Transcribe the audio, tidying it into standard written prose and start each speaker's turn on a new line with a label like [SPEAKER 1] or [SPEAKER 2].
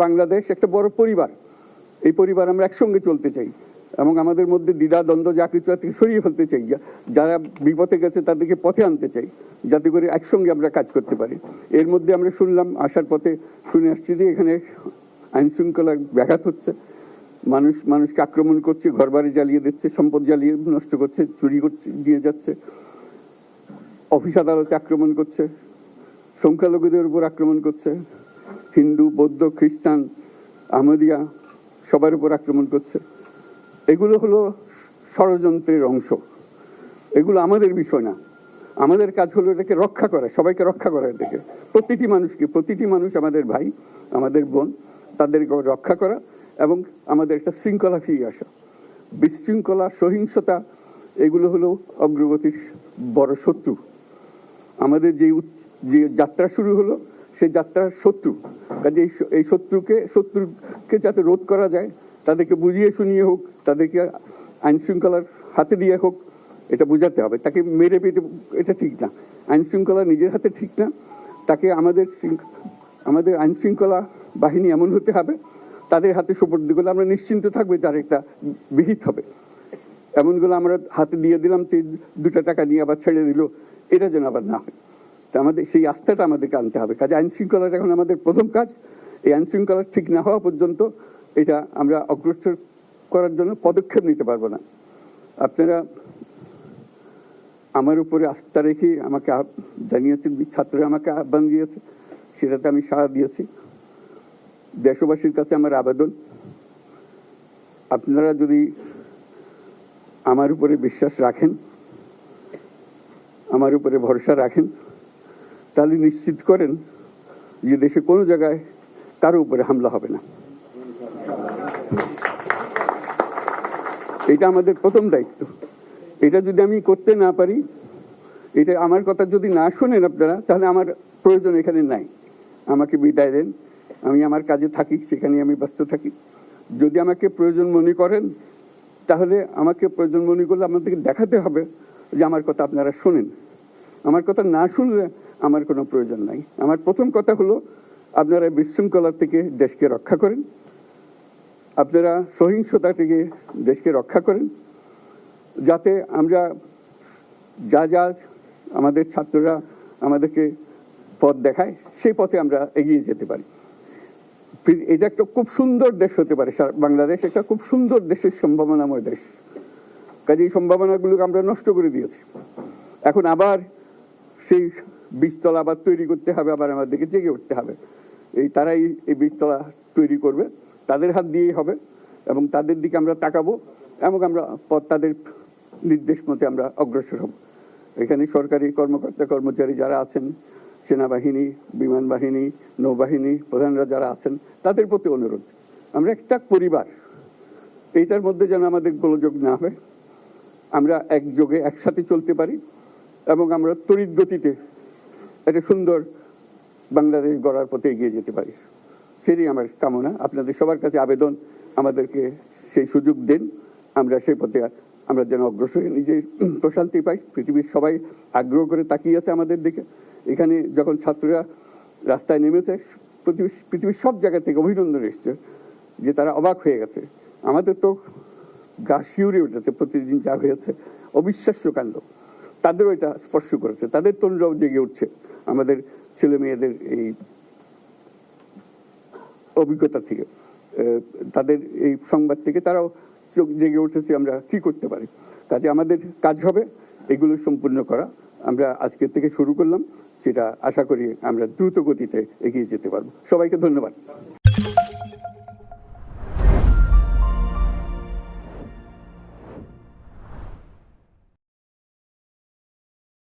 [SPEAKER 1] বাংলাদেশ একটা বড় পরিবার। এই পরিবার আমরা একসঙ্গে চলতে চাই এবং আমাদের মধ্যে দ্বিধা দ্বন্দ্ব যা কিছু থেকে সরিয়ে ফেলতে চাই। যারা বিপথে গেছে তাদেরকে পথে আনতে চাই, যাতে করে একসঙ্গে আমরা কাজ করতে পারি। এর মধ্যে আমরা শুনলাম, আসার পথে শুনে আসছি যে এখানে আইন শৃঙ্খলার ব্যাঘাত হচ্ছে, মানুষকে আক্রমণ করছে, ঘরবাড়ি জ্বালিয়ে দিচ্ছে, সম্পদ জ্বালিয়ে নষ্ট করছে, চুরি করছে, দিয়ে যাচ্ছে, অফিস আদালতে আক্রমণ করছে, সংখ্যালঘুদের উপর আক্রমণ করছে, হিন্দু, বৌদ্ধ, খ্রিস্টান, আহমদিয়া সবার উপর আক্রমণ করছে। এগুলো হলো ষড়যন্ত্রের অংশ। এগুলো আমাদের বিষয় না। আমাদের কাজ হলো এটাকে রক্ষা করা, সবাইকে রক্ষা করা। এটাকে প্রতিটি মানুষ আমাদের ভাই, আমাদের বোন, তাদেরকে রক্ষা করা এবং আমাদের একটা শৃঙ্খলা ফিরিয়ে আসা। বিশৃঙ্খলা, সহিংসতা এগুলো হলো অগ্রগতির বড় শত্রু। আমাদের যে যাত্রা শুরু হলো সেই যাত্রার শত্রু। কাজে এই শত্রুকে যাতে রোধ করা যায়, তাদেরকে বুঝিয়ে শুনিয়ে হোক, তাদেরকে আইন শৃঙ্খলার হাতে দিয়ে হোক, এটা বোঝাতে হবে। তাকে মেরে পেটে এটা ঠিক না। আইন শৃঙ্খলা নিজের হাতে ঠিক না। তাকে আমাদের আইন শৃঙ্খলা বাহিনী এমন হতে হবে, তাদের হাতে সোপর্দ করলে আমরা নিশ্চিন্ত থাকবে তার একটা বিহিত হবে। এমনগুলো আমরা হাতে দিয়ে দিলাম, 2 টাকা নিয়ে আবার ছেড়ে দিল, এটা যেন আবার না হয়। তা আমাদের সেই আস্থাটা আমাদেরকে আনতে হবে। কাজে আইন শৃঙ্খলাটা এখন আমাদের প্রথম কাজ। এই আইন শৃঙ্খলা ঠিক না হওয়া পর্যন্ত এটা আমরা অগ্রসর করার জন্য পদক্ষেপ নিতে পারবো না। আপনারা আমার উপরে আস্থা রেখে আমাকে জানিয়েছেন, ছাত্ররা আমাকে আহ্বান দিয়েছে, সেটাতে আমি সাড়া দিয়েছি। দেশবাসীর কাছে আমার আবেদন, আপনারা যদি আমার উপরে বিশ্বাস রাখেন, আমার উপরে ভরসা রাখেন, তাহলে নিশ্চিত করেন যে দেশে কোনো জায়গায় কারো উপরে হামলা হবে না। এটা আমাদের প্রথম দায়িত্ব। এটা যদি আমি করতে না পারি, এটা আমার কথা যদি না শোনেন আপনারা, তাহলে আমার প্রয়োজন এখানে নাই। আমাকে বিদায় দেন, আমি আমার কাজে থাকি, সেখানে আমি ব্যস্ত থাকি। যদি আমাকে প্রয়োজন মনে করেন, তাহলে আমাকে প্রয়োজন মনে করলে আপনাদেরকে দেখাতে হবে যে আমার কথা আপনারা শোনেন। আমার কথা না শুনলে আমার কোনো প্রয়োজন নাই। আমার প্রথম কথা হলো, আপনারা বিশৃঙ্খলা থেকে দেশকে রক্ষা করেন, আপনারা সহিংসতা থেকে দেশকে রক্ষা করেন, যাতে আমরা যা আমাদের ছাত্ররা আমাদেরকে পথ দেখায়, সেই পথে আমরা এগিয়ে যেতে পারি। এটা একটা খুব সুন্দর দেশ হতে পারে। বাংলাদেশ একটা খুব সুন্দর দেশের সম্ভাবনাময় দেশ। কাজে এই সম্ভাবনাগুলোকে আমরা নষ্ট করে দিয়েছি। এখন আবার সেই বীজতলা আবার তৈরি করতে হবে, আবার আমাদেরকে জেগে উঠতে হবে। তারাই এই বীজতলা তৈরি করবে, তাদের হাত দিয়েই হবে এবং তাদের দিকে আমরা তাকাবো এবং আমরা তাদের নির্দেশ মতে আমরা অগ্রসর হব। এখানে সরকারি কর্মকর্তা কর্মচারী যারা আছেন, সেনাবাহিনী, বিমান বাহিনী, নৌবাহিনী প্রধানরা যারা আছেন, তাদের প্রতি অনুরোধ, আমরা একটা পরিবার। এইটার মধ্যে যেন আমাদের গোলযোগ না হয়, আমরা একযোগে একসাথে চলতে পারি এবং আমরা তড়িৎ গতিতে একটা সুন্দর বাংলাদেশ গড়ার পথে এগিয়ে যেতে পারি। সেটাই আমার কামনা। আপনাদের সবার কাছে আবেদন, আমাদেরকে সেই সুযোগ দেন, আমরা সেই পথে আমরা যেন অগ্রসর নিজে প্রশান্তি পাই। পৃথিবীর সবাই আগ্রহ করে তাকিয়ে আছে আমাদের দিকে। এখানে যখন ছাত্ররা রাস্তায় নেমেছে, পৃথিবীর সব জায়গা থেকে অভিনন্দন এসছে, যে তারা অবাক হয়ে গেছে। আমাদের তো গা শিউরে উঠেছে, প্রতিদিন যা হয়েছে অবিশ্বাস্য কাণ্ড। তাদেরও এটা স্পর্শ করেছে, তাদের তরুণরাও জেগে উঠছে আমাদের ছেলে মেয়েদের এই অভিজ্ঞতা থেকে, তাদের এই সংবাদ থেকে তারাও চোখ জেগে উঠেছে আমরা কি করতে পারি। কাজে আমাদের কাজ হবে এগুলো সম্পূর্ণ করা। আমরা আজকের থেকে শুরু করলাম, সেটা আশা করি আমরা দ্রুত গতিতে এগিয়ে যেতে পারবো। সবাইকে ধন্যবাদ।